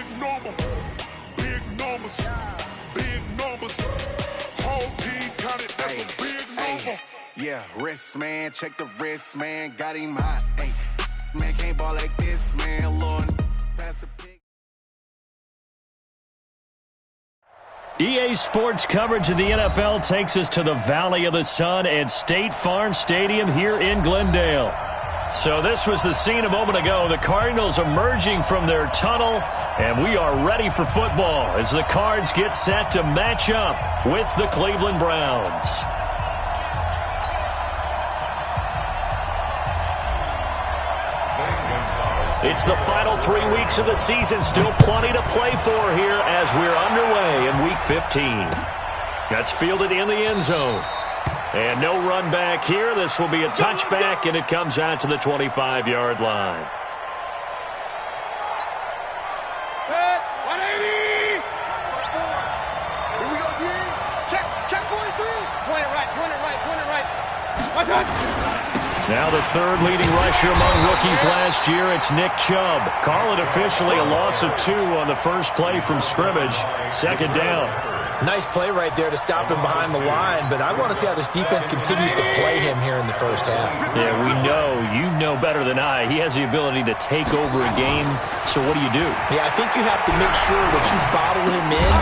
big number, big numbers, big numbers. Whole team counted, that's a big number. Yeah, wrist, man, check the wrist, man, got him hot. Hey, man, can't ball like this, man, Lord, pass the pick. EA Sports coverage of the NFL takes us to the Valley of the Sun at State Farm Stadium here in Glendale. So this was the scene a moment ago. The Cardinals emerging from their tunnel, and we are ready for football as the Cards get set to match up with the Cleveland Browns. It's the final 3 weeks of the season. Still plenty to play for here as we're underway in Week 15. That's fielded in the end zone. And no run back here. This will be a touchback, and it comes out to the 25-yard line. Set, 180. Here we go, D. Check 43. Point it right. One touch. Now the third leading rusher among rookies last year, it's Nick Chubb. Call it officially a loss of 2 on the first play from scrimmage. Second down. Nice play right there to stop him behind the line, but I want to see how this defense continues to play him here in the first half. Yeah, you know better than I. He has the ability to take over a game, so what do you do? Yeah, I think you have to make sure that you bottle him in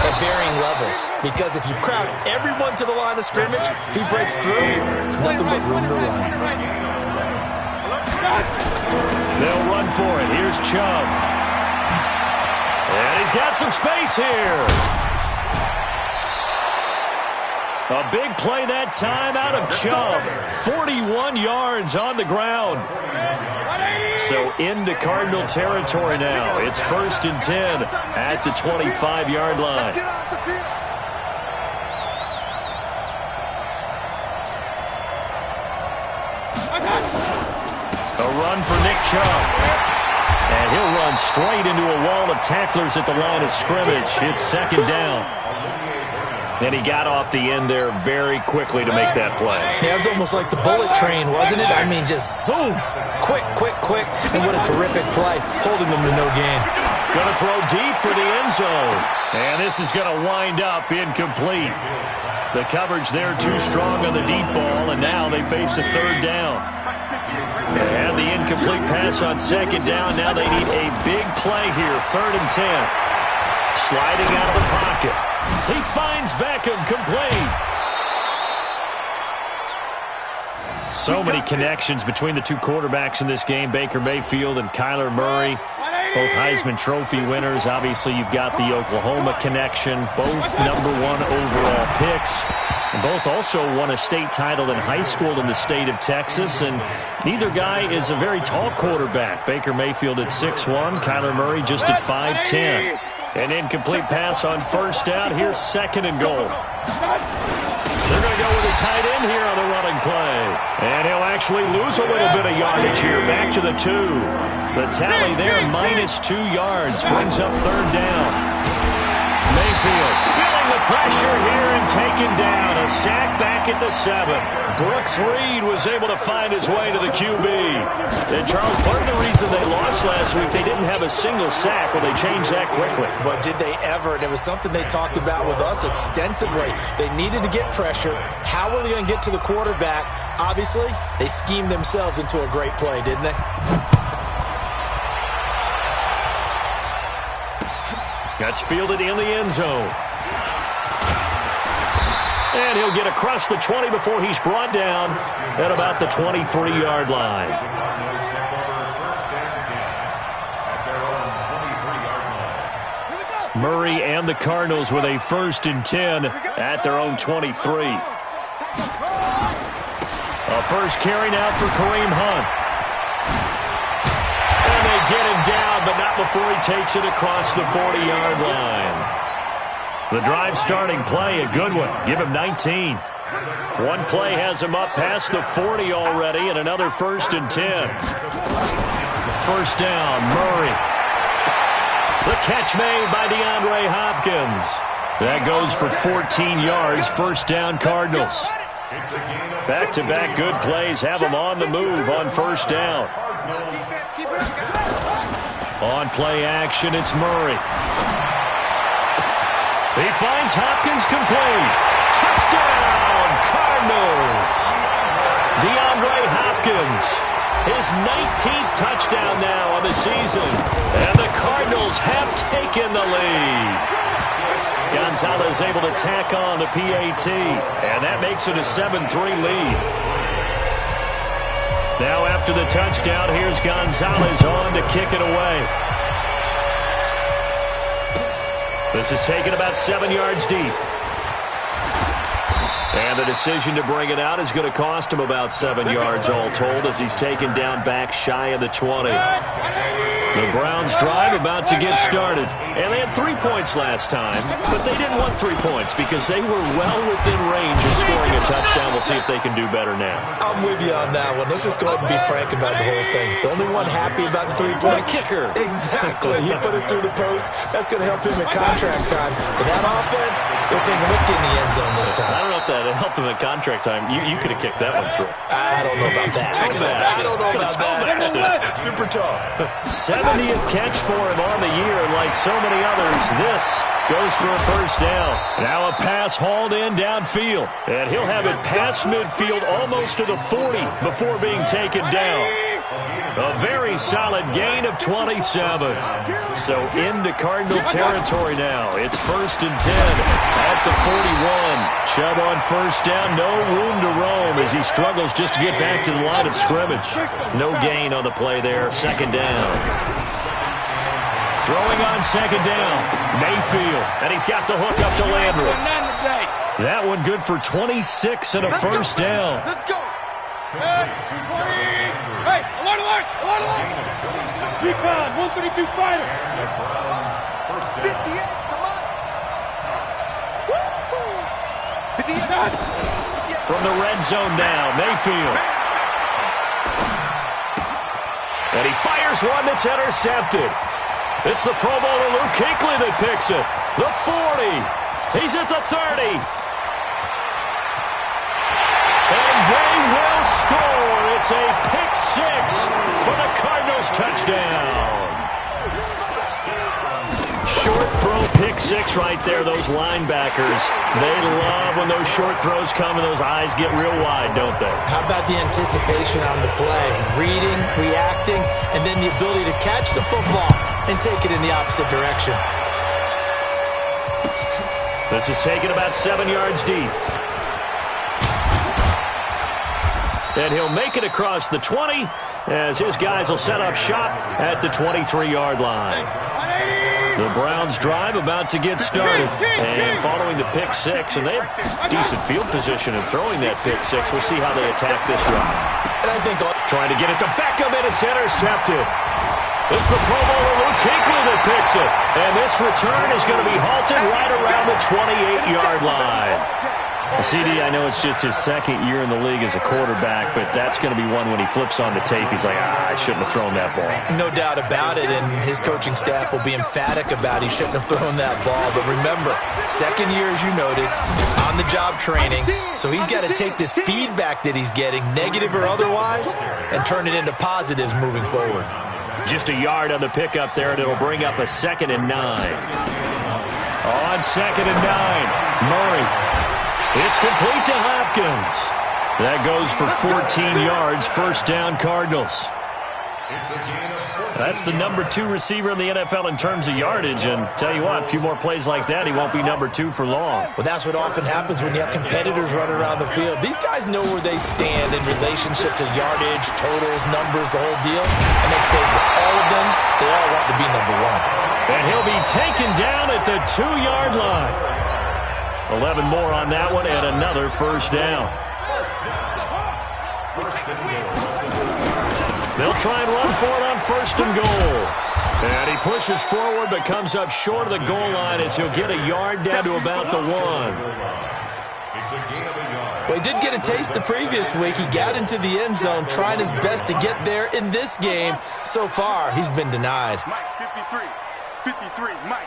at varying levels, because if you crowd everyone to the line of scrimmage, if he breaks through, there's nothing but room to run. They'll run for it. Here's Chubb. And he's got some space here. A big play that time out of Chubb. 41 yards on the ground. So into Cardinal territory now. It's 1st and 10 at the 25-yard line. A run for Nick Chubb. And he'll run straight into a wall of tacklers at the line of scrimmage. It's second down. And he got off the end there very quickly to make that play. Yeah, it was almost like the bullet train, wasn't it? I mean, just zoom. Quick. And what a terrific play, holding them to no gain. Going to throw deep for the end zone. And this is going to wind up incomplete. The coverage there too strong on the deep ball, and now they face a third down. And the incomplete pass on second down. Now they need a big play here, 3rd and 10. Sliding out of the pocket. He finds Beckham, complete. So many connections between the two quarterbacks in this game, Baker Mayfield and Kyler Murray. Both Heisman Trophy winners. Obviously, you've got the Oklahoma connection. Both #1 overall picks. And both also won a state title in high school in the state of Texas. And neither guy is a very tall quarterback. Baker Mayfield at 6'1", Kyler Murray just at 5'10". An incomplete pass on first down. Here's 2nd and goal. They're going to go with a tight end here on the running play. And he'll actually lose a little bit of yardage here. Back to the 2. The tally there, -2 yards. Brings up 3rd down. Mayfield feeling the pressure here and taken down. A sack back at the 7. Brooks Reed was able to find his way to the QB. And Charles, part of the reason they lost last week, they didn't have a single sack. Well, they changed that quickly. But did they ever? And it was something they talked about with us extensively. They needed to get pressure. How were they going to get to the quarterback? Obviously, they schemed themselves into a great play, didn't they? That's fielded in the end zone. And he'll get across the 20 before he's brought down at about the 23-yard line. Murray and the Cardinals with a 1st and 10 at their own 23. A first carry now for Kareem Hunt. And they get him down, but not before he takes it across the 40-yard line. The drive starting play, a good one. Give him 19. One play has him up past the 40 already, and another 1st and 10. First down, Murray. The catch made by DeAndre Hopkins. That goes for 14 yards. First down, Cardinals. Back-to-back good plays have them on the move on first down. On play action, it's Murray. He finds Hopkins complete. Touchdown, Cardinals. DeAndre Hopkins, his 19th touchdown now on the season. And the Cardinals have taken the lead. Gonzalez able to tack on the PAT. And that makes it a 7-3 lead. Now after the touchdown, here's Gonzalez on to kick it away. This is taken about 7 yards deep. And the decision to bring it out is going to cost him about 7 yards all told as he's taken down back shy of the 20. The Browns drive about to get started. And they had 3 points last time, but they didn't want 3 points because they were well within range of scoring a touchdown. We'll see if they can do better now. I'm with you on that one. Let's just go ahead and be frank about the whole thing. The only one happy about the 3-point kicker. Exactly. He put it through the post. That's going to help him in contract time. But that offense, they're thinking, let's get in the end zone this time. I don't know if that helped him in contract time. You could have kicked that one through. I don't know about that. I don't know about that. Super tall. 70th catch for him on the year, and like so many others, this goes for a first down. Now a pass hauled in downfield, and he'll have it past midfield almost to the 40 before being taken down. A very solid gain of 27. So into Cardinal territory now. It's 1st and 10 at the 41. Chubb on first down, no room to roam as he struggles just to get back to the line of scrimmage. No gain on the play there, 2nd down. Throwing on 2nd down, Mayfield, and he's got the hook up to Landry. That one good for 26 and a first down. Let's go. Hey, alert. Recon, 132 fighter. 58, come on. From the red zone now, Mayfield. And he fires one that's intercepted. It's the Pro Bowler Luke Kuechly that picks it. The 40. He's at the 30. And they will score. It's a pick 6 for the Cardinals touchdown. Short throw pick 6 right there. Those linebackers, they love when those short throws come and those eyes get real wide, don't they? How about the anticipation on the play? Reading, reacting, and then the ability to catch the football and take it in the opposite direction. This is taken about 7 yards deep. And he'll make it across the 20 as his guys will set up shop at the 23-yard line. The Browns drive about to get started. And following the pick 6, and they have decent field position in throwing that pick 6. We'll see how they attack this drive. And I think trying to get it to Beckham, and it's intercepted. It's the Pro Bowler Luke Kuechly that picks it. And this return is going to be halted right around the 28-yard line. CD, I know it's just his 2nd year in the league as a quarterback, but that's going to be one when he flips on the tape, he's like, I shouldn't have thrown that ball. No doubt about it, and his coaching staff will be emphatic about he shouldn't have thrown that ball. But remember, 2nd year, as you noted, on-the-job training, so he's got to take this feedback that he's getting, negative or otherwise, and turn it into positives moving forward. Just a yard on the pickup there, and it'll bring up a 2nd and 9. On 2nd and 9, Murray. It's complete to Hopkins. That goes for 14 yards, first down Cardinals. That's the number 2 receiver in the NFL in terms of yardage, and tell you what, a few more plays like that, he won't be number 2 for long. Well, that's what often happens when you have competitors running around the field. These guys know where they stand in relationship to yardage, totals, numbers, the whole deal. And let's face it, all of them, they all want to be number 1. And he'll be taken down at the 2-yard line. 11 more on that one, and another first down. They'll try and run for it on 1st and goal. And he pushes forward but comes up short of the goal line as he'll get a yard down to about the 1. Well, he did get a taste the previous week. He got into the end zone trying his best to get there in this game. So far, he's been denied. Mike, 53, Mike.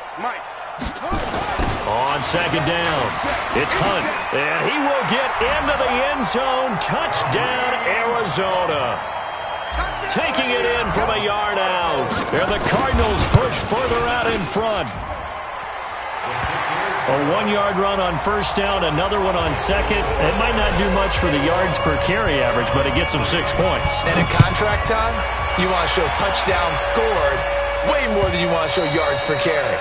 On 2nd down, it's Hunt, and he will get into the end zone. Touchdown, Arizona. taking it in from a yard out. And the Cardinals push further out in front. A 1-yard run on first down, another one on second. It might not do much for the yards per carry average, but it gets them 6 points. And in contract time, you want to show touchdowns scored way more than you want to show yards per carry.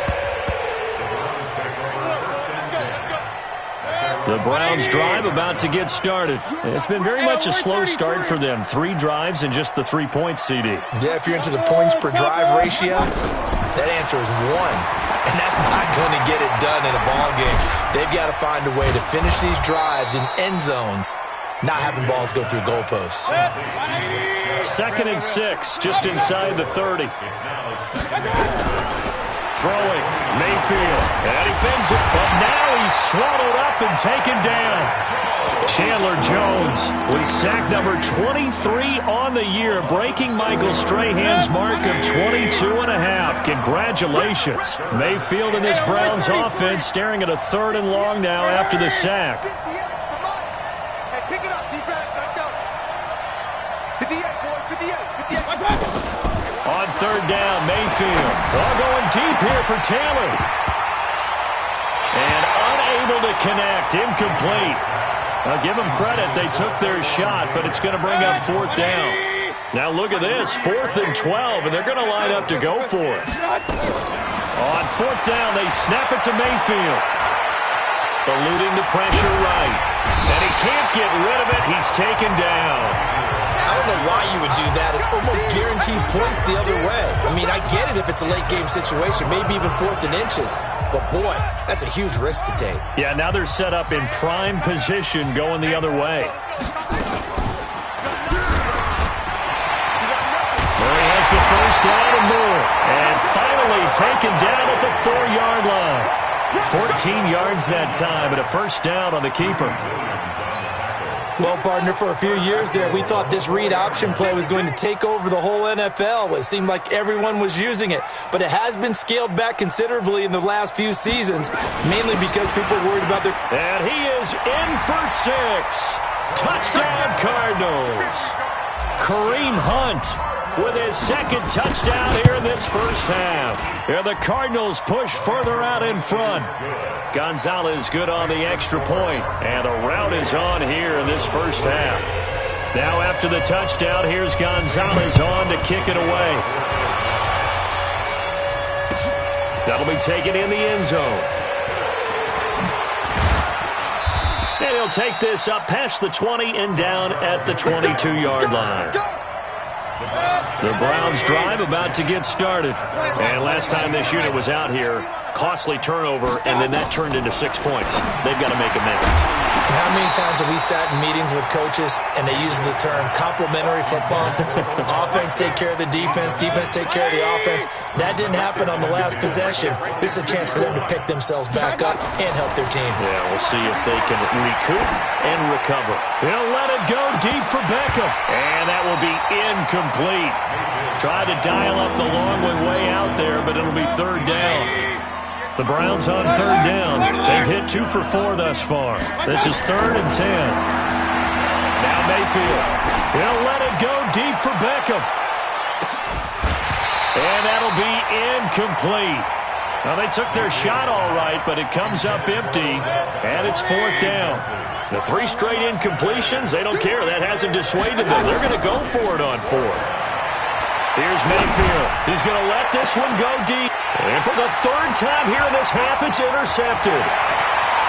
The Browns drive about to get started. It's been very much a slow start for them. 3 drives and just the 3 points, CD. Yeah, if you're into the points per drive ratio, that answer is 1. And that's not going to get it done in a ball game. They've got to find a way to finish these drives in end zones, not having balls go through goalposts. 2nd and 6, just inside the 30. Throwing, Mayfield, and he fins it, but now he's swallowed up and taken down. Chandler Jones with sack number 23 on the year, breaking Michael Strahan's mark of 22.5. Congratulations. Mayfield and this Browns offense staring at a 3rd and long now after the sack. Hey, pick it up, defense. Let's go. 58, boys. 58. On 3rd down, Mayfield. Ball going deep here for Taylor. And unable to connect. Incomplete. I'll give them credit. They took their shot, but it's going to bring up 4th down. Now look at this. 4th and 12, and they're going to line up to go for it. On 4th down, they snap it to Mayfield. Eluding the pressure right. And he can't get rid of it. He's taken down. I don't know why you would do that. It's almost guaranteed points the other way. I mean, I get it if it's a late game situation, maybe even 4th and inches. But, boy, that's a huge risk to take. Yeah, now they're set up in prime position going the other way. Murray has the first down and more. And finally taken down at the 4-yard line. 14 yards that time and a first down on the keeper. Well, partner, for a few years there, we thought this read option play was going to take over the whole NFL. It seemed like everyone was using it, but it has been scaled back considerably in the last few seasons, mainly because people are worried about their... And he is in for 6. Touchdown, Cardinals. Kareem Hunt with his 2nd touchdown here in this first half. Here the Cardinals push further out in front. Gonzalez good on the extra point, and the route is on here in this first half. Now after the touchdown, here's Gonzalez on to kick it away. That'll be taken in the end zone. And he'll take this up past the 20 and down at the 22-yard line. The Browns drive about to get started. And last time this unit was out here, costly turnover, and then that turned into 6 points. They've got to make amends. And how many times have we sat in meetings with coaches and they use the term complementary football? Offense take care of the defense, defense take care of the offense. That didn't happen on the last possession. This is a chance for them to pick themselves back up and help their team. Yeah, we'll see if they can recoup and recover. He'll let it go deep for Beckham. And that will be incomplete. Tried to dial up the long way out there, but it'll be 3rd down. The Browns on 3rd down. They've hit 2 for 4 thus far. This is 3rd and 10. Now Mayfield. He'll let it go deep for Beckham. And that'll be incomplete. Now they took their shot all right, but it comes up empty, and it's 4th down. The 3 straight incompletions, they don't care. That hasn't dissuaded them. They're going to go for it on 4th. Here's Mayfield. He's going to let this one go deep. And for the 3rd time here in this half, it's intercepted.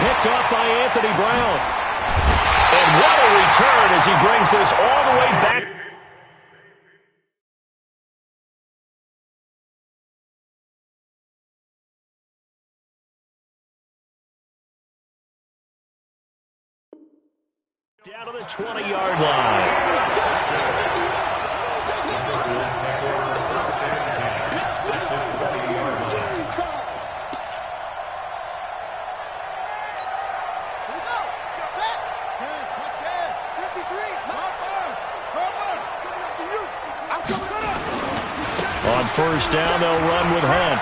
Picked off by Anthony Brown. And what a return as he brings this all the way back. Down to the 20-yard line. On 1st down, they'll run with Hunt.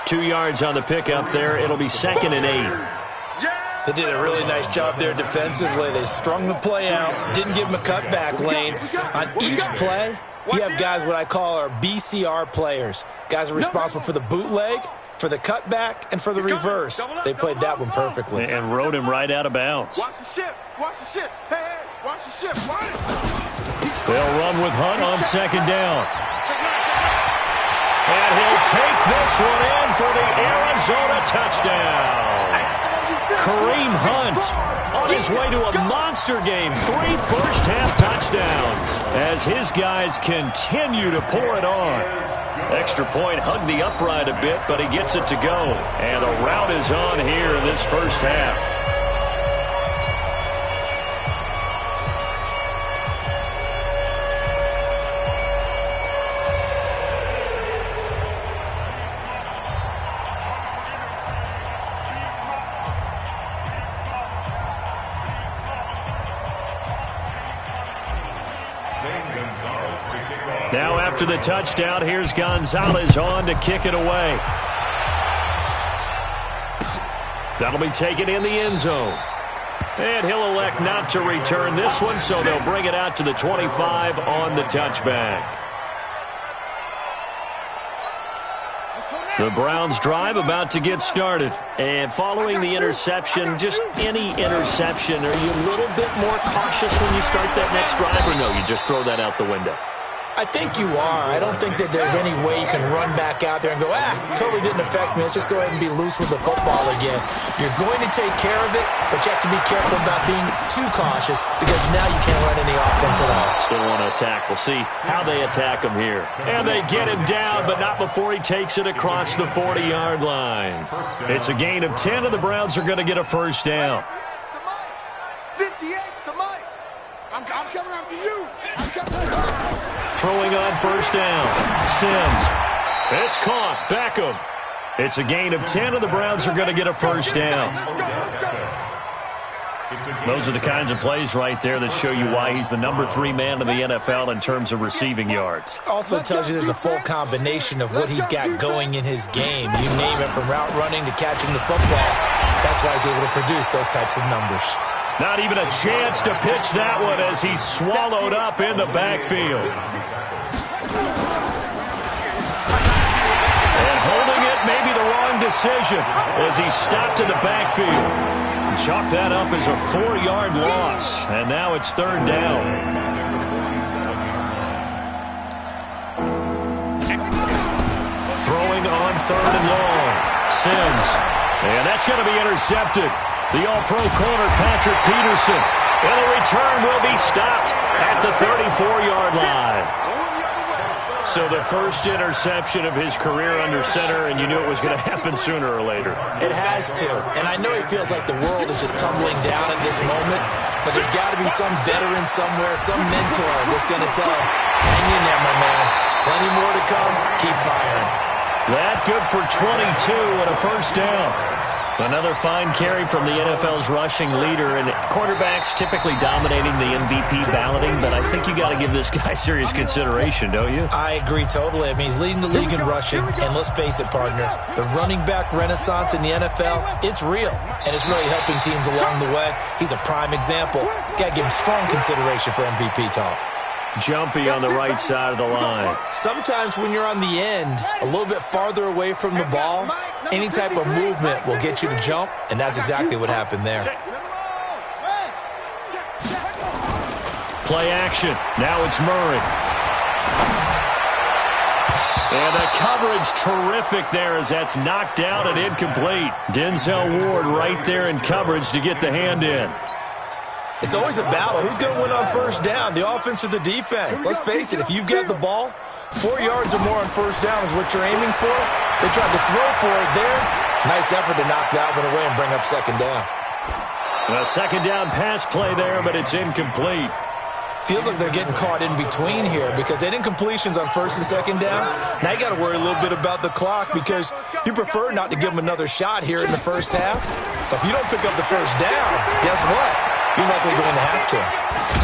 2 yards on the pickup there. It'll be 2nd and 8. They did a really nice job there defensively. They strung the play out, didn't give him a cutback lane. On each play, you have guys what I call our BCR players. Guys are responsible for the bootleg, for the cutback, and for the reverse. They played that one perfectly. And rode him right out of bounds. Watch the ship. Watch the ship. Hey, watch the ship. They'll run with Hunt on second down. And he'll take this one in for the Arizona touchdown. Kareem Hunt on his way to a monster game. 3 first-half touchdowns as his guys continue to pour it on. Extra point hugged the upright a bit, but he gets it to go. And a rout is on here in this first half. Now after the touchdown, here's Gonzalez on to kick it away. That'll be taken in the end zone. And he'll elect not to return this one, so they'll bring it out to the 25 on the touchback. The Browns drive about to get started. And following the interception, just any interception, are you a little bit more cautious when you start that next drive, or no, you just throw that out the window? I think you are. I don't think that there's any way you can run back out there and go, totally didn't affect me. Let's just go ahead and be loose with the football again. You're going to take care of it, but you have to be careful about being too cautious because now you can't run any offense at all. Still want to attack. We'll see how they attack him here. And they get him down, but not before he takes it across the 40-yard line. It's a gain of 10, and the Browns are going to get a first down. 58 to Mike. I'm coming after you. I'm coming after you. Throwing on first down. Sims. It's caught. Beckham. It's a gain of 10, and the Browns are going to get a first down. Those are the kinds of plays right there that show you why he's the number 3 man in the NFL in terms of receiving yards. Also tells you there's a full combination of what he's got going in his game. You name it, from route running to catching the football. That's why he's able to produce those types of numbers. Not even a chance to pitch that one as he's swallowed up in the backfield. And holding it may be the wrong decision as he stopped in the backfield. Chalk that up as a 4-yard loss. And now it's third down. Throwing on third and long. Sims. And that's going to be intercepted. The All-Pro corner, Patrick Peterson. And the return will be stopped at the 34-yard line. So the first interception of his career under center, and you knew it was going to happen sooner or later. It has to. And I know it feels like the world is just tumbling down at this moment, but there's got to be some veteran somewhere, some mentor that's going to tell him, hang in there, my man. Plenty more to come. Keep firing. That good for 22 and a first down. Another fine carry from the NFL's rushing leader, and quarterbacks typically dominating the MVP balloting, but I think you got to give this guy serious consideration, don't you? I agree totally. I mean, he's leading the league in rushing, and let's face it, partner, the running back renaissance in the NFL, it's real, and it's really helping teams along the way. He's a prime example. Got to give him strong consideration for MVP talk. Jumpy on the right side of the line. Sometimes when you're on the end, a little bit farther away from the ball, any type of movement will get you to jump, and that's exactly what happened there. Play action. Now it's Murray. And the coverage terrific there as that's knocked out and incomplete. Denzel Ward right there in coverage to get the hand in. It's always a battle. Who's going to win on first down, the offense or the defense? Let's face it, if you've got the ball, 4 yards or more on first down is what you're aiming for. They tried to throw for it there. Nice effort to knock that one away and bring up second down. A second down pass play there, but it's incomplete. Feels like they're getting caught in between here because they didn't completions on first and second down. Now you got to worry a little bit about the clock because you prefer not to give them another shot here in the first half. But if you don't pick up the first down, guess what? You're likely going to have to.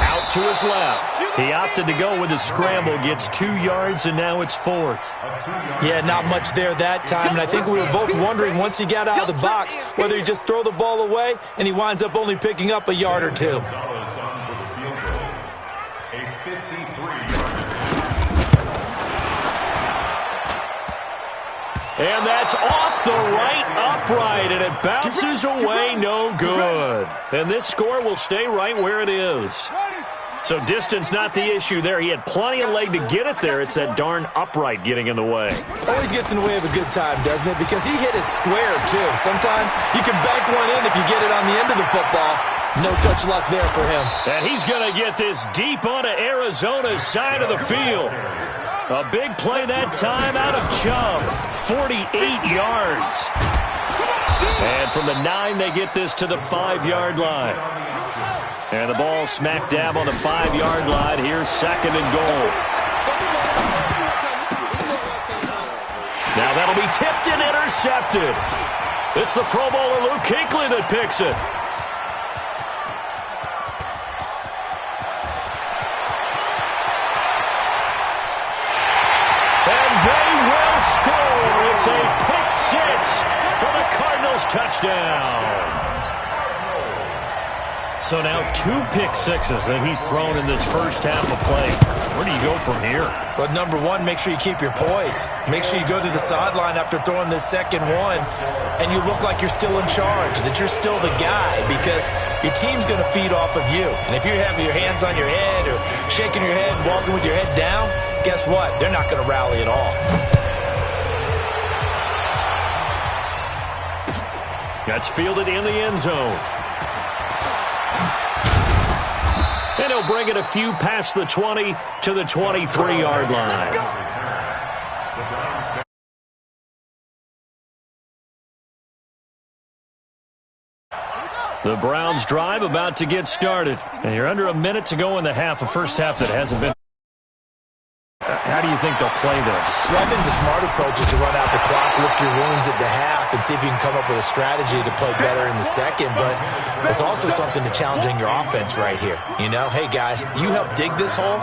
Out to his left. He opted to go with a scramble, gets 2 yards, and now it's 4th. Yeah, not much there that time, and I think we were both wondering once he got out of the box whether he just throw the ball away, and he winds up only picking up a yard or 2. And that's off the right upright, and it bounces away, no good. And this score will stay right where it is. So distance not the issue there. He had plenty of leg to get it there. It's that darn upright getting in the way. Always gets in the way of a good time, doesn't it? Because he hit it square, too. Sometimes you can bank one in if you get it on the end of the football. No such luck there for him. And he's going to get this deep onto Arizona's side of the field. A big play that time out of Chubb. 48 yards. And from the 9, they get this to the 5-yard line. And the ball smack dab on the 5-yard line. Here's 2nd and goal. Now that'll be tipped and intercepted. It's the Pro Bowler Luke Kuechly that picks it. And they will score. It's a pick 6 for the Cardinals touchdown. So now 2 pick sixes that he's thrown in this first half of play. Where do you go from here? But number one, make sure you keep your poise. Make sure you go to the sideline after throwing this second one, and you look like you're still in charge, that you're still the guy, because your team's going to feed off of you. And if you have your hands on your head or shaking your head and walking with your head down, guess what? They're not going to rally at all. That's fielded in the end zone. And he'll bring it a few past the 20 to the 23-yard line. The Browns drive about to get started. And you're under a minute to go in the half, a first half that hasn't been. How do you think they'll play this? Well, I think the smart approach is to run out the clock, lick your wounds at the half, and see if you can come up with a strategy to play better in the second. But there's also something to challenging your offense right here. You know, hey, guys, you help dig this hole.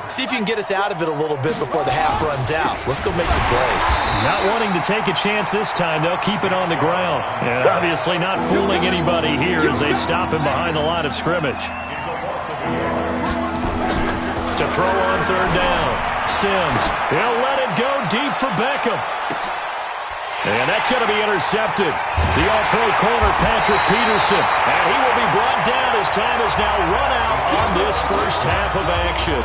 See if you can get us out of it a little bit before the half runs out. Let's go make some plays. Not wanting to take a chance this time, they'll keep it on the ground. And obviously not fooling anybody here as they stop him behind the line of scrimmage. To throw on 3rd down. Sims, he'll let it go deep for Beckham. And that's going to be intercepted. The All-Pro corner, Patrick Peterson. And he will be brought down as time has now run out on this first half of action.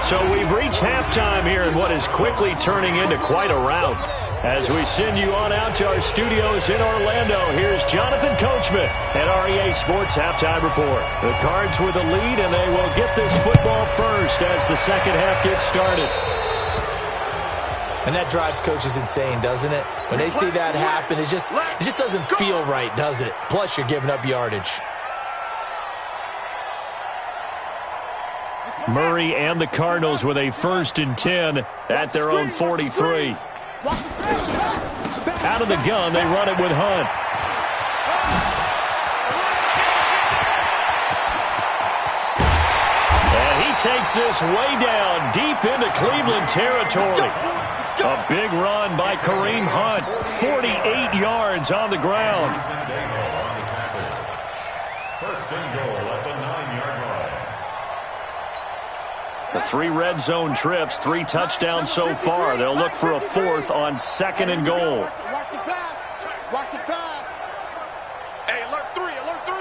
So we've reached halftime here in what is quickly turning into quite a rout. As we send you on out to our studios in Orlando, here's Jonathan Coachman at REA Sports Halftime Report. The Cards with the lead, and they will get this football first as the second half gets started. And that drives coaches insane, doesn't it? When they see that happen, it just doesn't feel right, does it? Plus, you're giving up yardage. Murray and the Cardinals with a 1st and 10 at their own 43. Out of the gun, they run it with Hunt. And he takes this way down, deep into Cleveland territory. A big run by Kareem Hunt, 48 yards on the ground. 1st and goal at the 9-yard line. The 3 red zone trips, 3 touchdowns so far. They'll look for a 4th on 2nd and goal. Watch the pass. Watch the pass. Hey, alert 3, alert 3.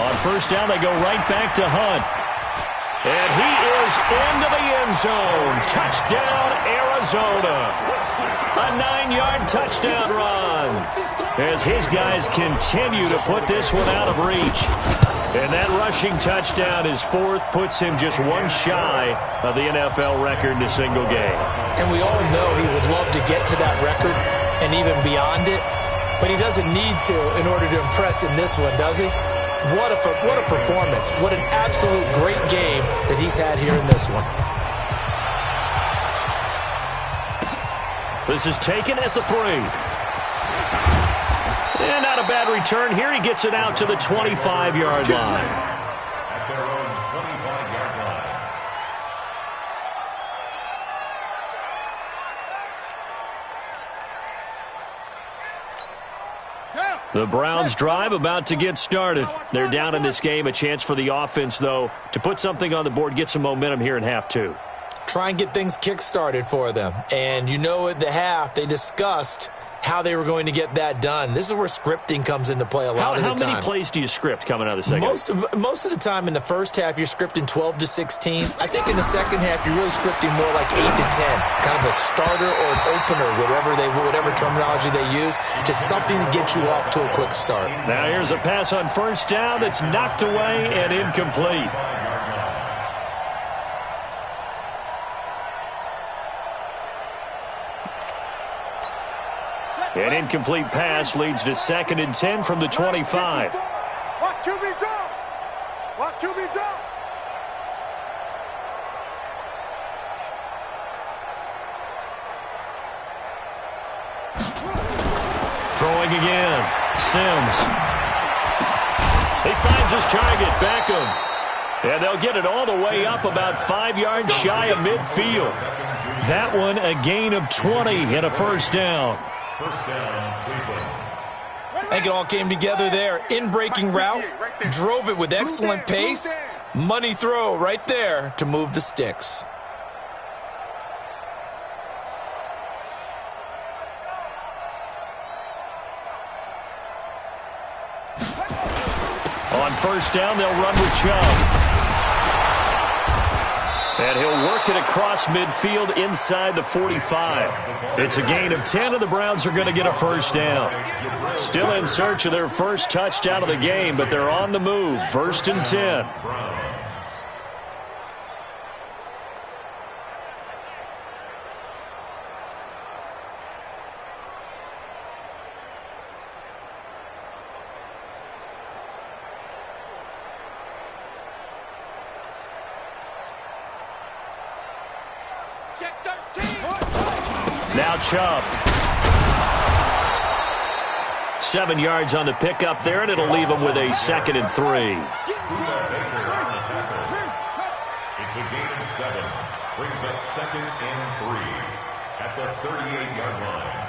On 1st down, they go right back to Hunt. And he is into the end zone. Touchdown, Arizona. A 9-yard touchdown run. As his guys continue to put this one out of reach. And that rushing touchdown, his 4th, puts him just one shy of the NFL record in a single game. And we all know he would love to get to that record and even beyond it, but he doesn't need to in order to impress in this one, does he? What a performance. What an absolute great game that he's had here in this one. This is taken at the 3. And not a bad return here. He gets it out to the 25-yard line. At their own 25-yard line. The Browns drive about to get started. They're down in this game. A chance for the offense, though, to put something on the board, get some momentum here in half two. Try and get things kick-started for them. And you know at the half, they discussed how they were going to get that done. This is where scripting comes into play a lot of the time. How many plays do you script coming out of the second half? Most of the time in the first half, you're scripting 12 to 16. I think in the second half, you're really scripting more like 8 to 10. Kind of a starter or an opener, whatever terminology they use. Just something to get you off to a quick start. Now here's a pass on first down that's knocked away and incomplete. An incomplete pass leads to 2nd and 10 from the 25. Watch QB jump. Watch QB jump. Throwing again. Sims. He finds his target. Beckham. And they'll get it all the way up about 5 yards shy of midfield. That one a gain of 20 and a first down. First down, Cleveland. I think it all came together there. In-breaking route, drove it with excellent pace. Money throw right there to move the sticks. On first down, they'll run with Chubb. And he'll work it across midfield inside the 45. It's a gain of 10, and the Browns are going to get a first down. Still in search of their first touchdown of the game, but they're on the move. 1st and 10. Now Chubb. 7 yards on the pickup there, and it'll leave him with a 2nd and 3. It's a gain of 7. Brings up 2nd and 3 at the 38-yard line.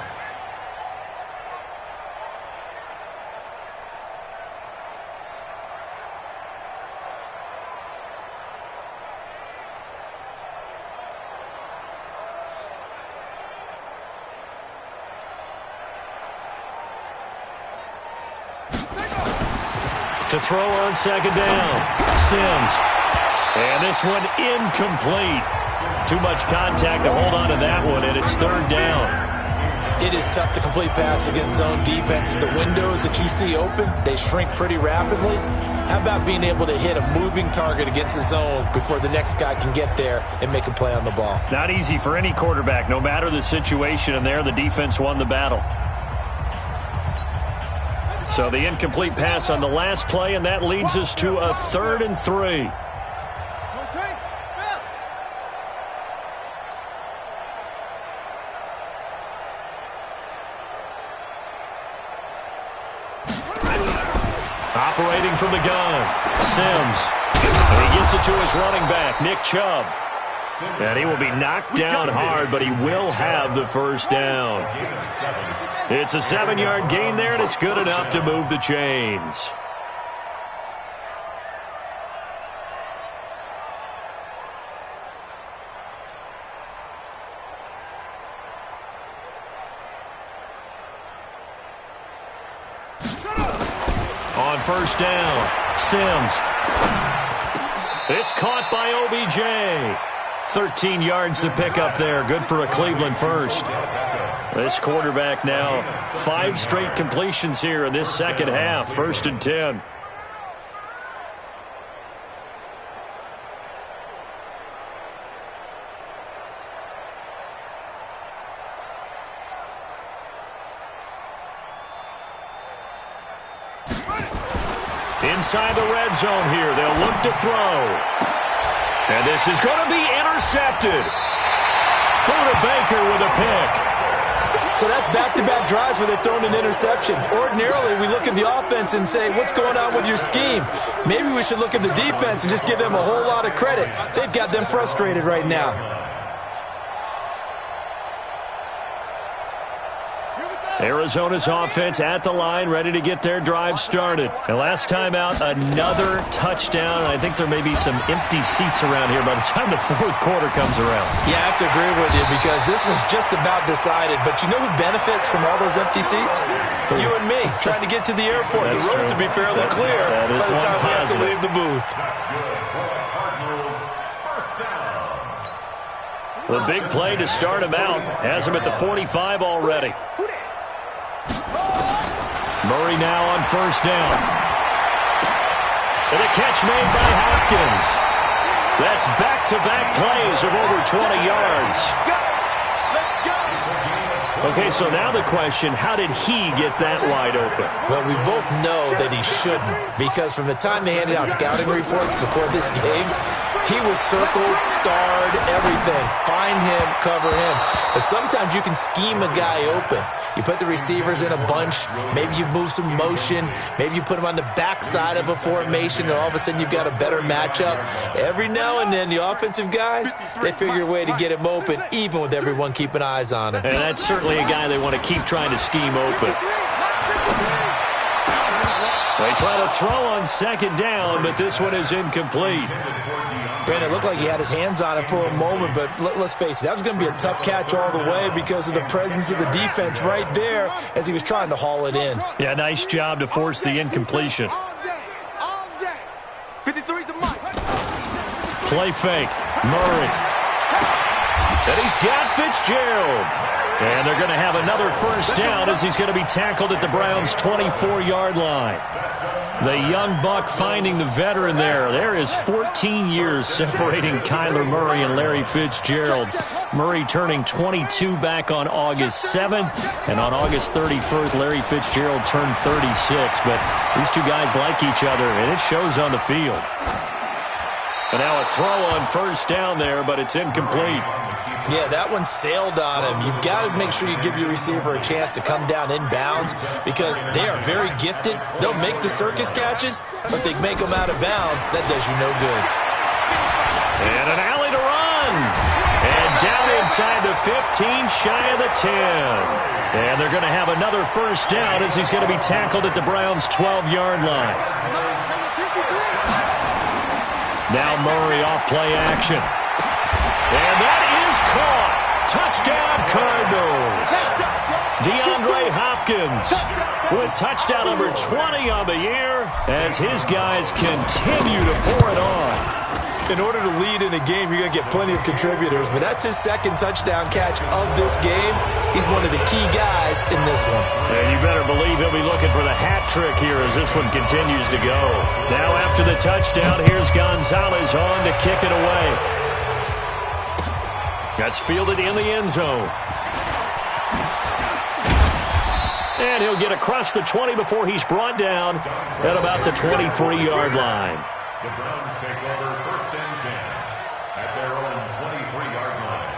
To throw on 2nd down. Sims. And this one incomplete. Too much contact to hold on to that one, and it's 3rd down. It is tough to complete pass against zone defenses. The windows that you see open, they shrink pretty rapidly. How about being able to hit a moving target against a zone before the next guy can get there and make a play on the ball? Not easy for any quarterback, no matter the situation, and there the defense won the battle. So the incomplete pass on the last play, and that leads us to a 3rd and 3. Operating from the gun, Sims. And he gets it to his running back, Nick Chubb. And he will be knocked down hard, but he will have the first down. It's a 7-yard gain there, and it's good enough to move the chains. On first down, Sims. It's caught by OBJ. 13 yards to pick up there. Good for a Cleveland first. This quarterback now 5 straight completions here in this second half. 1st and 10. Inside the red zone here. They'll look to throw. And this is going to be intercepted. Buda Baker with a pick. So that's back-to-back drives where they've thrown an interception. Ordinarily, we look at the offense and say, what's going on with your scheme? Maybe we should look at the defense and just give them a whole lot of credit. They've got them frustrated right now. Arizona's offense at the line, ready to get their drive started. And last time out, another touchdown. I think there may be some empty seats around here by the time the fourth quarter comes around. Yeah, I have to agree with you because this one's just about decided. But you know who benefits from all those empty seats? You and me, trying to get to the airport. That's the road true. to be fairly clear by the time we have to leave the booth. The big play to start him out has him at the 45 already. Murray now on first down. And a catch made by Hopkins. That's back-to-back plays of over 20 yards. Okay, so now the question, how did he get that wide open? Well, we both know that he shouldn't because from the time they handed out scouting reports before this game, he was circled, starred, everything. Find him, cover him. But sometimes you can scheme a guy open. You put the receivers in a bunch. Maybe you move some motion. Maybe you put them on the backside of a formation, and all of a sudden you've got a better matchup. Every now and then, the offensive guys, they figure a way to get him open, even with everyone keeping eyes on him. And that's certainly a guy they want to keep trying to scheme open. They try to throw on second down, but this one is incomplete. Brandon, it looked like he had his hands on it for a moment, but let's face it, that was going to be a tough catch all the way because of the presence of the defense right there as he was trying to haul it in. Yeah, nice job to force the incompletion. Play fake. Murray. And he's got Fitzgerald. And they're going to have another first down as he's going to be tackled at the Browns' 24-yard line. The young buck finding the veteran there. There is 14 years separating Kyler Murray and Larry Fitzgerald. Murray turning 22 back on August 7th. And on August 31st, Larry Fitzgerald turned 36. But these two guys like each other, and it shows on the field. And now a throw on first down there, but it's incomplete. Yeah, that one sailed on him. You've got to make sure you give your receiver a chance to come down inbounds because they are very gifted. They'll make the circus catches, but if they make them out of bounds, that does you no good. And an alley to run. And down inside the 15, shy of the 10. And they're going to have another first down as he's going to be tackled at the Browns' 12-yard line. Now Murray off play action. And that is caught. Touchdown, Cardinals. DeAndre Hopkins with touchdown number 20 on the year as his guys continue to pour it on. In order to lead in a game, you're going to get plenty of contributors, but that's his second touchdown catch of this game. He's one of the key guys in this one. And you better believe he'll be looking for the hat trick here as this one continues to go. Now after the touchdown, here's Gonzalez on to kick it away. That's fielded in the end zone. And he'll get across the 20 before he's brought down at about the 23-yard line. The Browns take over first and 10 at their own 23-yard line.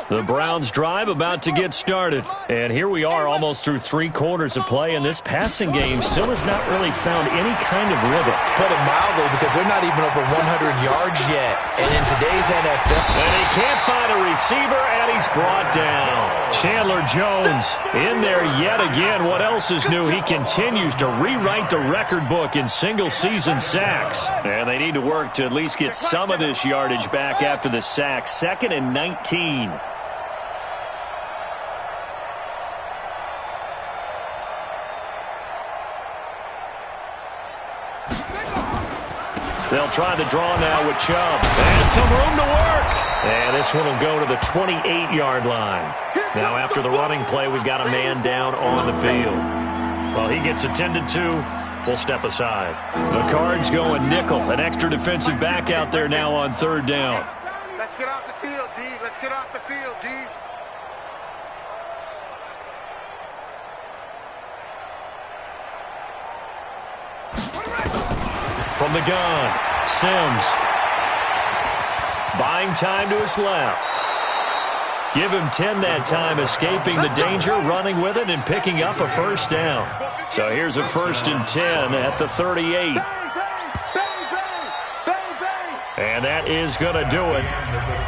The Browns drive about to get started. And here we are almost through 3 quarters of play, and this passing game still has not really found any kind of rhythm. Put it mildly, because they're not even over 100 yards yet. And in today's NFL... And he can't find a receiver, and he's brought down. Chandler Jones in there yet again. What else is new? He continues to rewrite the record book in single-season sacks. And they need to work to at least get some of this yardage back after the sack. 2nd and 19. They'll try the draw now with Chubb. And some room to work. And this one will go to the 28-yard line. Now after the running play, we've got a man down on the field. Well, he gets attended to. We'll step aside. The Cards going nickel. An extra defensive back out there now on 3rd down. Let's get off the field, D. Let's get off the field, D. from the gun. Sims. Buying time to his left. Give him 10 that time, escaping the danger, running with it, and picking up a first down. So here's a 1st and 10 at the 38. And that is going to do it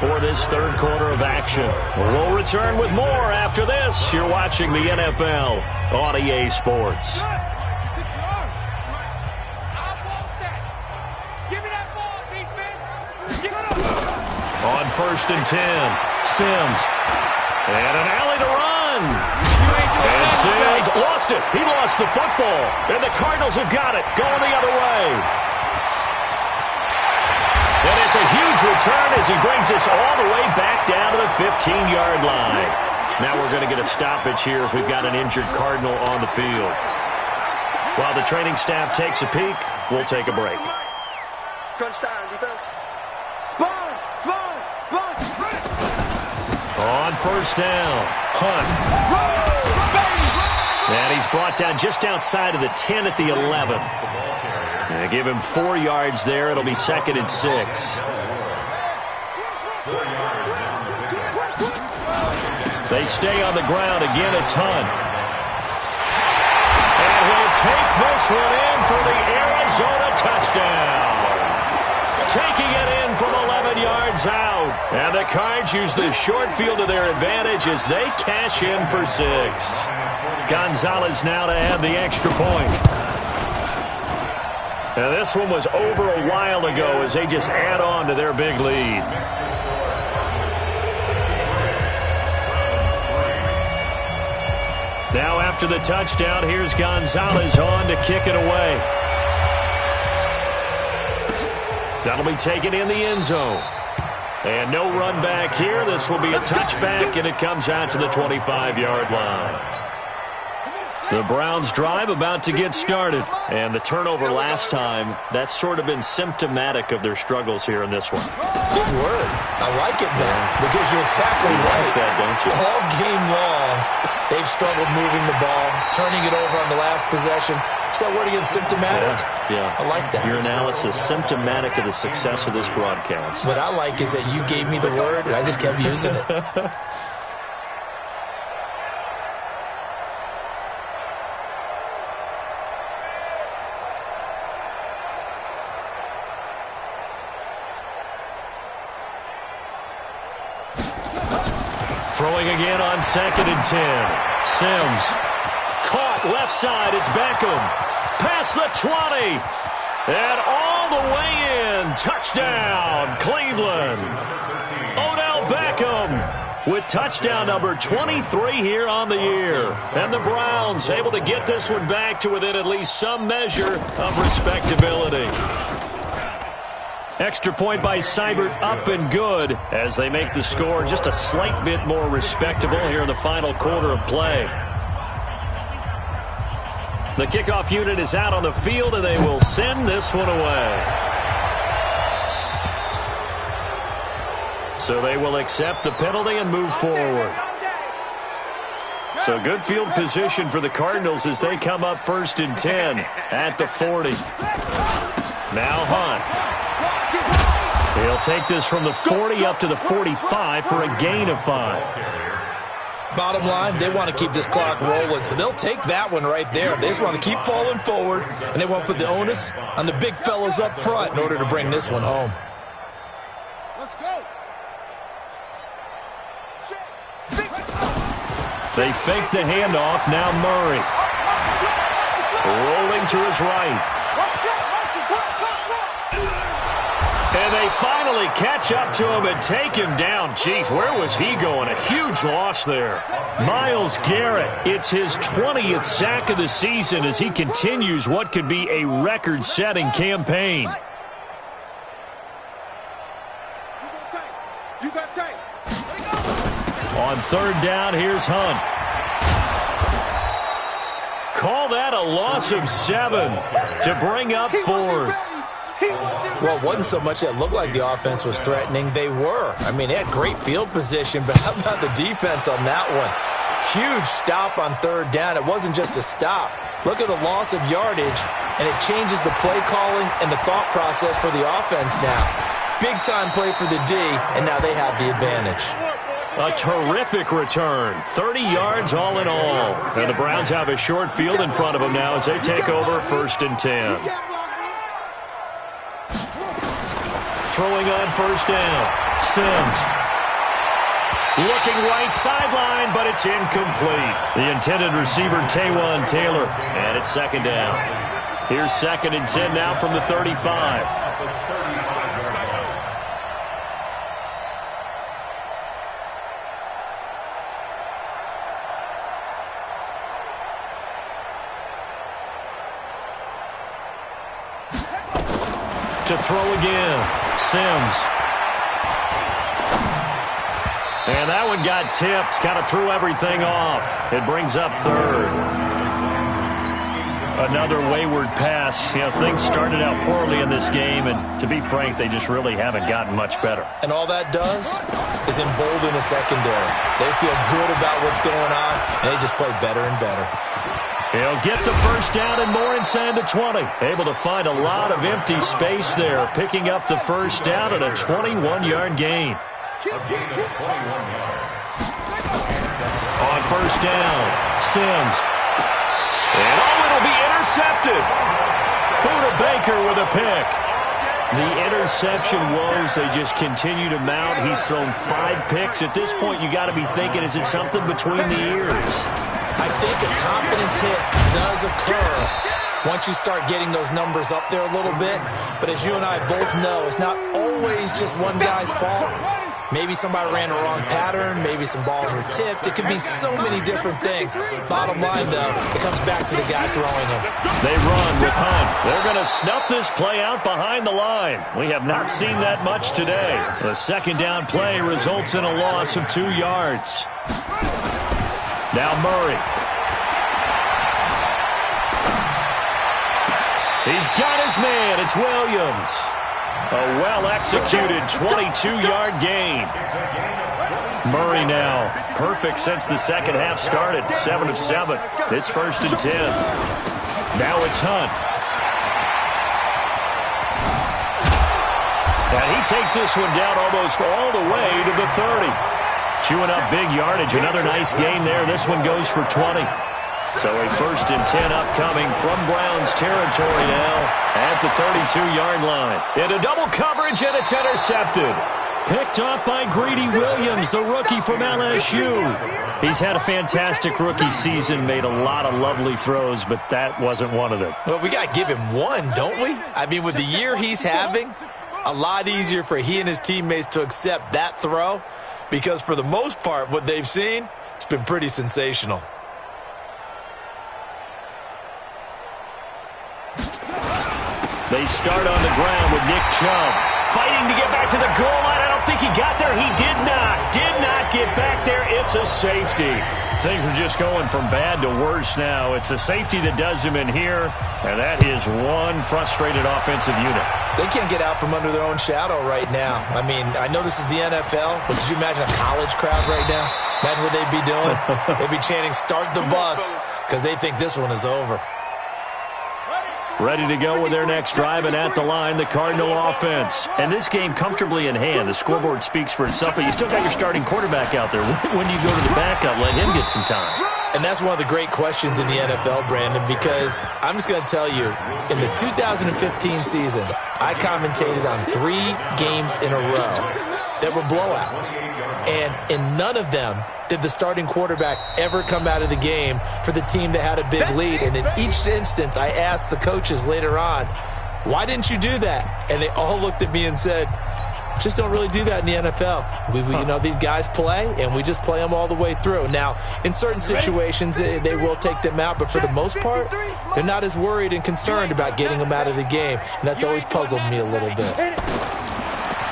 for this third quarter of action. We'll return with more after this. You're watching the NFL on EA Sports. On 1st and 10, Sims. And an alley to run. And Sims lost it. He lost the football. And the Cardinals have got it, going the other way. And it's a huge return as he brings us all the way back down to the 15-yard line. Now we're going to get a stoppage here as we've got an injured Cardinal on the field. While the training staff takes a peek, we'll take a break. Crunch down, defense. On 1st down, Hunt. And he's brought down just outside of the 10 at the 11. And give him 4 yards there. It'll be 2nd and 6. They stay on the ground. Again, it's Hunt. And he'll take this one in for the Arizona touchdown. Taking it in from 11 yards out. And the Cards use the short field to their advantage as they cash in for 6. Gonzalez now to add the extra point. Now this one was over a while ago as they just add on to their big lead. Now after the touchdown, here's Gonzalez on to kick it away. That'll be taken in the end zone. And no run back here. This will be a touchback, and it comes out to the 25-yard line. The Browns drive about to get started. And the turnover last time, that's sort of been symptomatic of their struggles here in this one. Good word. I like it, Ben, because you're exactly right. Like that, don't you? All game long, they've struggled moving the ball, turning it over on the last possession. So what again, symptomatic? Yeah. I like that. Your analysis, symptomatic of the success of this broadcast. What I like is that you gave me the word, and I just kept using it. Throwing again on 2nd and 10. Sims. Caught left side. It's Beckham. Past the 20. And all the way in. Touchdown, Cleveland. Odell Beckham with touchdown number 23 here on the year. And the Browns able to get this one back to within at least some measure of respectability. Extra point by Seibert, up and good as they make the score just a slight bit more respectable here in the final quarter of play. The kickoff unit is out on the field, and they will send this one away. So they will accept the penalty and move forward. So good field position for the Cardinals as they come up 1st and 10 at the 40. Now Hunt. He'll take this from the 40 up to the 45 for a gain of 5. Bottom line, they want to keep this clock rolling, so they'll take that one right there. They just want to keep falling forward, and they want to put the onus on the big fellas up front in order to bring this one home. Let's go. They fake the handoff. Now Murray. Rolling to his right. And they finally catch up to him and take him down. Jeez, where was he going? A huge loss there. Myles Garrett, it's his 20th sack of the season as he continues what could be a record-setting campaign. On 3rd down, here's Hunt. Call that a loss of 7 to bring up 4th. Well, it wasn't so much that it looked like the offense was threatening. They were. I mean, they had great field position, but how about the defense on that one? Huge stop on 3rd down. It wasn't just a stop. Look at the loss of yardage, and it changes the play calling and the thought process for the offense now. Big-time play for the D, and now they have the advantage. A terrific return. 30 yards all in all. And the Browns have a short field in front of them now as they take over 1st and 10. Throwing on 1st down. Sims. Looking right sideline, but it's incomplete. The intended receiver, Taywan Taylor. And it's 2nd down. Here's 2nd and 10 now from the 35. To throw again. Sims. And that one got tipped. Kind of threw everything off. It brings up 3rd. Another wayward pass. You know, things started out poorly in this game, and to be frank, they just really haven't gotten much better. And all that does is embolden the secondary. They feel good about what's going on, and they just play better and better. He'll get the 1st down and more inside the 20. Able to find a lot of empty space there, picking up the 1st down at a 21-yard gain. On 1st down, Sims. And it'll be intercepted. Buda Baker with a pick. The interception woes, they just continue to mount. He's thrown 5 picks. At this point, you got to be thinking, is it something between the ears? I think a confidence hit does occur once you start getting those numbers up there a little bit. But as you and I both know, it's not always just one guy's fault. Maybe somebody ran a wrong pattern. Maybe some balls were tipped. It could be so many different things. Bottom line, though, it comes back to the guy throwing them. They run with Hunt. They're going to snuff this play out behind the line. We have not seen that much today. The 2nd down play results in a loss of 2 yards. Now Murray. He's got his man. It's Williams. A well-executed 22-yard gain. Murray now perfect since the 2nd half started. 7 of 7. It's 1st and 10. Now it's Hunt. And he takes this one down almost all the way to the 30. Chewing up big yardage. Another nice gain there. This one goes for 20. So a 1st and 10 upcoming from Browns territory now at the 32-yard line. Into double coverage, and it's intercepted. Picked off by Greedy Williams, the rookie from LSU. He's had a fantastic rookie season, made a lot of lovely throws, but that wasn't one of them. Well, we got to give him one, don't we? I mean, with the year he's having, a lot easier for he and his teammates to accept that throw, because for the most part, what they've seen, it's been pretty sensational. They start on the ground with Nick Chubb. Fighting to get back to the goal line. I don't think he got there. He did not. Did not get back there. It's a safety. Things are just going from bad to worse now. It's a safety that does him in here, and that is one frustrated offensive unit. They can't get out from under their own shadow right now. I mean, I know this is the NFL, but could you imagine a college crowd right now? Imagine what they'd be doing. They'd be chanting, "Start the bus," because they think this one is over. Ready to go with their next drive, and at the line, the Cardinal offense. And this game comfortably in hand. The scoreboard speaks for itself, but you still got your starting quarterback out there. When do you go to the backup? Let him get some time. And that's one of the great questions in the NFL, Brandon, because I'm just going to tell you, in the 2015 season, I commentated on 3 games in a row that were blowouts. And in none of them did the starting quarterback ever come out of the game for the team that had a big lead. And in each instance, I asked the coaches later on, why didn't you do that? And they all looked at me and said, just don't really do that in the NFL. You know, these guys play, and we just play them all the way through. Now, in certain situations, they will take them out, but for the most part, they're not as worried and concerned about getting them out of the game, and that's always puzzled me a little bit.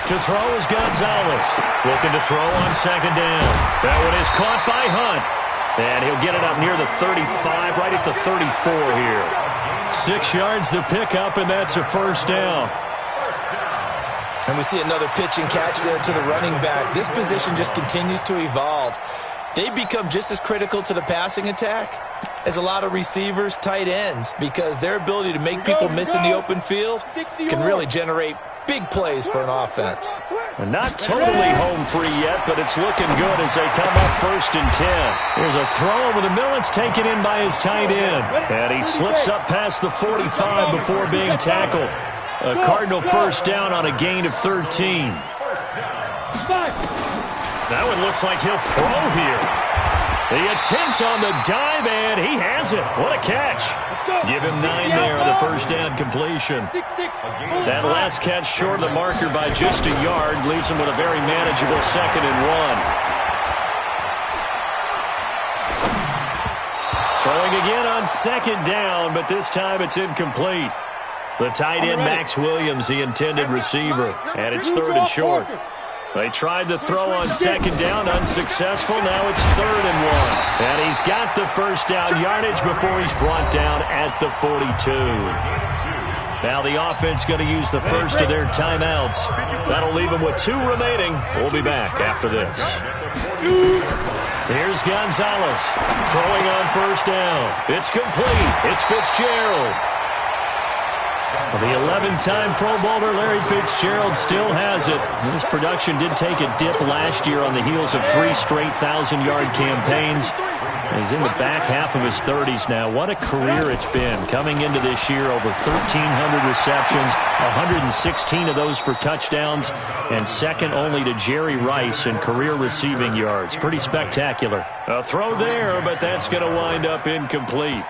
To throw is Gonzalez. Looking to throw on 2nd down. That one is caught by Hunt. And he'll get it up near the 35, right at the 34 here. 6 yards to pick up, and that's a 1st down. And we see another pitch and catch there to the running back. This position just continues to evolve. They become just as critical to the passing attack as a lot of receivers, tight ends, because their ability to make people miss in the open field can really generate big plays for an offense. And not totally home free yet, but it's looking good as they come up 1st and 10. Here's a throw over the middle. It's taken in by his tight end. And he slips up past the 45 before being tackled. A Cardinal first down on a gain of 13. That one looks like he'll throw here. The attempt on the dive, and he has it. What a catch. Give him 9 there on the first down completion. That last catch short of the marker by just a yard leaves him with a very manageable 2nd and 1. Throwing again on 2nd down, but this time it's incomplete. The tight end, Max Williams, the intended receiver, and it's 3rd and short. They tried to throw on 2nd down, unsuccessful. Now it's 3rd and 1. And he's got the first down yardage before he's brought down at the 42. Now the offense going to use the first of their timeouts. That'll leave them with 2 remaining. We'll be back after this. Here's Gonzalez throwing on first down. It's complete. It's Fitzgerald. The 11-time Pro Bowler Larry Fitzgerald still has it. His production did take a dip last year on the heels of 3 straight 1,000-yard campaigns. He's in the back half of his 30s now. What a career it's been. Coming into this year, over 1,300 receptions, 116 of those for touchdowns, and second only to Jerry Rice in career receiving yards. Pretty spectacular. A throw there, but that's going to wind up incomplete.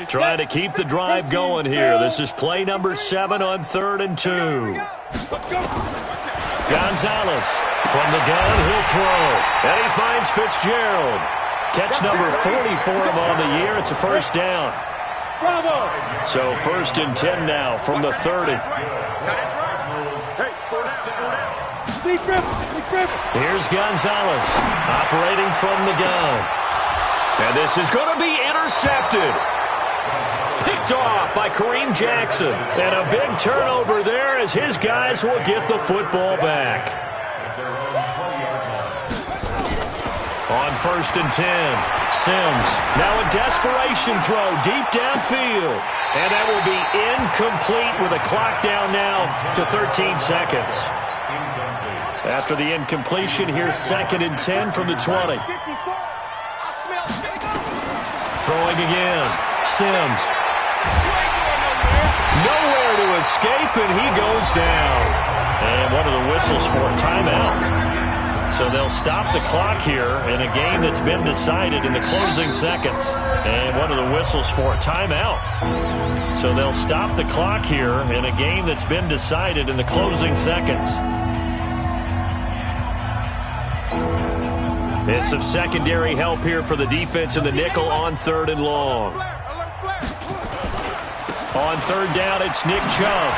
Trying to keep the drive going here. This is play number 7 on 3rd and 2. Gonzalez from the gun, he'll throw. And he finds Fitzgerald. Catch number 40 for him on the year. It's a first down. So 1st and 10 now from the 30. Here's Gonzalez operating from the gun. And this is going to be intercepted. Picked off by Kareem Jackson. And a big turnover there as his guys will get the football back. On 1st and 10, Sims. Now a desperation throw deep downfield. And that will be incomplete with a clock down now to 13 seconds. After the incompletion, here's 2nd and 10 from the 20. Throwing again. Sims. Nowhere to escape, and he goes down. And one of the whistles for a timeout. So they'll stop the clock here in a game that's been decided in the closing seconds. And one of the whistles for a timeout. So they'll stop the clock here in a game that's been decided in the closing seconds. And some secondary help here for the defense in the nickel on 3rd and long. On 3rd down, it's Nick Chubb.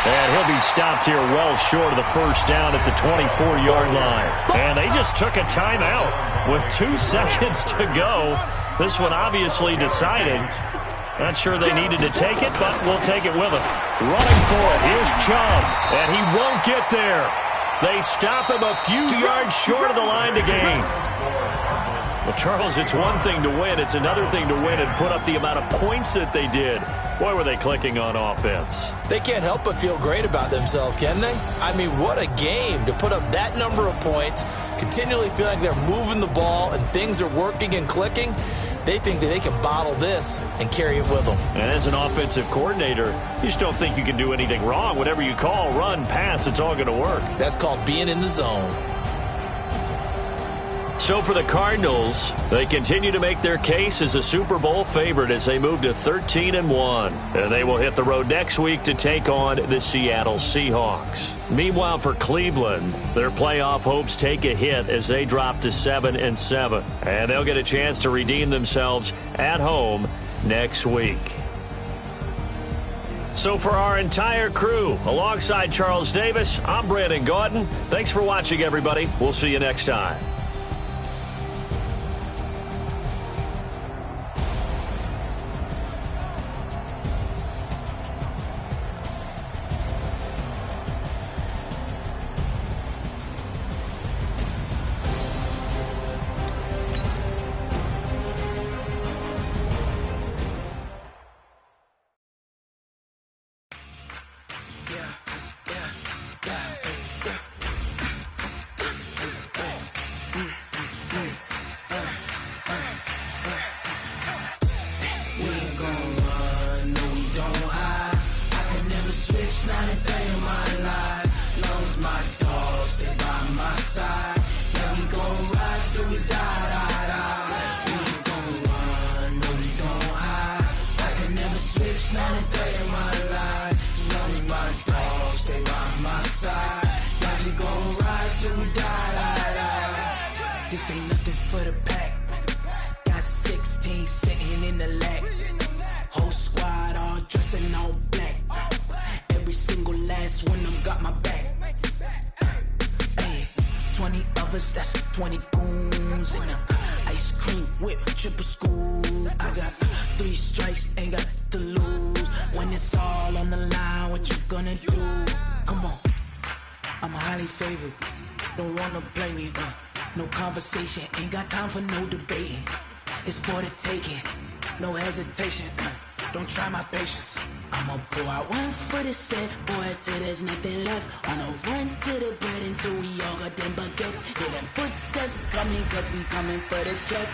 And he'll be stopped here well short of the first down at the 24-yard line. And they just took a timeout with 2 seconds to go. This one obviously decided. Not sure they needed to take it, but we'll take it with them. Running for it, here's Chubb. And he won't get there. They stop him a few yards short of the line to gain. Well, Charles, it's one thing to win. It's another thing to win and put up the amount of points that they did. Boy, were they clicking on offense. They can't help but feel great about themselves, can they? I mean, what a game to put up that number of points, continually feel like they're moving the ball and things are working and clicking. They think that they can bottle this and carry it with them. And as an offensive coordinator, you just don't think you can do anything wrong. Whatever you call, run, pass, it's all going to work. That's called being in the zone. So for the Cardinals, they continue to make their case as a Super Bowl favorite as they move to 13-1. And they will hit the road next week to take on the Seattle Seahawks. Meanwhile, for Cleveland, their playoff hopes take a hit as they drop to 7-7. And they'll get a chance to redeem themselves at home next week. So for our entire crew, alongside Charles Davis, I'm Brandon Gaudin. Thanks for watching, everybody. We'll see you next time. This ain't nothing for the pack. Got 16 sitting in the lag. Whole squad all dressing all black. Every single last one of them got my back. Hey, 20 of us, that's 20 goons in the ice cream whip, triple scoop. I got 3 strikes, ain't got to lose. When it's all on the line, what you gonna do? Come on, I'm highly favored. Don't wanna play me, no conversation, ain't got time for no debating. It's for the taking, no hesitation. Don't try my patience. I'ma pour out one for the set, boy, till there's nothing left. On a run to the bread until we all got them baguettes. Hear them footsteps coming, cause we coming for the check.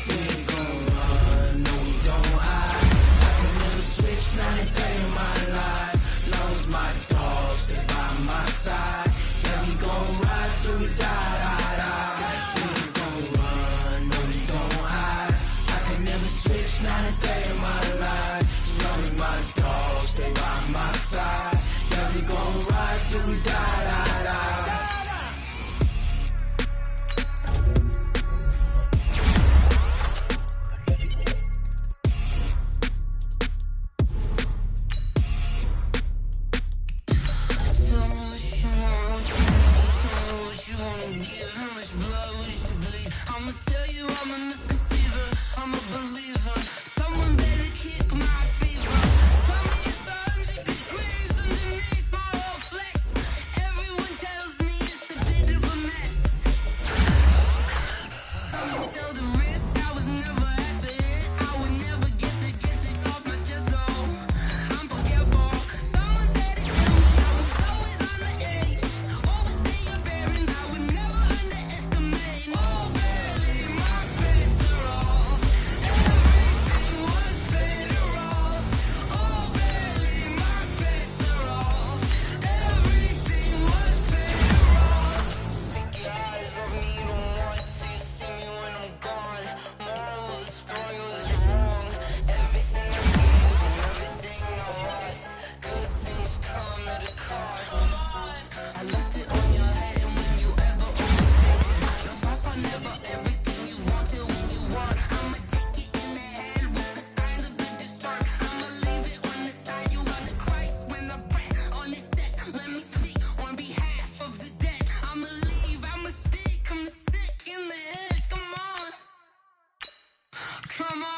We ain't gon' run, no we don't hide. I can never switch, not a day in my life. Long as my dogs, they by my side. Yeah, we gon' ride till we die, die, die. We ain't gon' run, no we don't hide. I can never switch, not a day in my life. As long as my dogs, they by my side. Yeah, we gon' ride till we die, die, die. I'ma tell you I'm a misconceiver, I'm a believer. Someone better kick my fever. Tell me it's 100 degrees underneath my whole flesh. Everyone tells me it's a bit of a mess. Someone tell the risk, I was never at the end. I would never get it off my chest though. I'm forgetful. Someone better tell me I was always on the edge. Always stay your bearings, I would never underestimate. Oh, barely, my bets are off. Everything was better off. Oh, barely, my bets are off. Everything was better off. Take your eyes off me, don't want to see me when I'm gone. Moral of the story was wrong. Everything I gave and everything I lost. Good things come at a cost. I left it on your head, and when you ever overstay it, no thoughts are never everything you want till when you want. I'ma take it in the head with the signs of the distort. I'ma leave it on the side. You on the Christ when the breath on this set. Let me speak on behalf of the dead. I'ma leave, I'ma speak. I'm sick in the head. Come on, come on.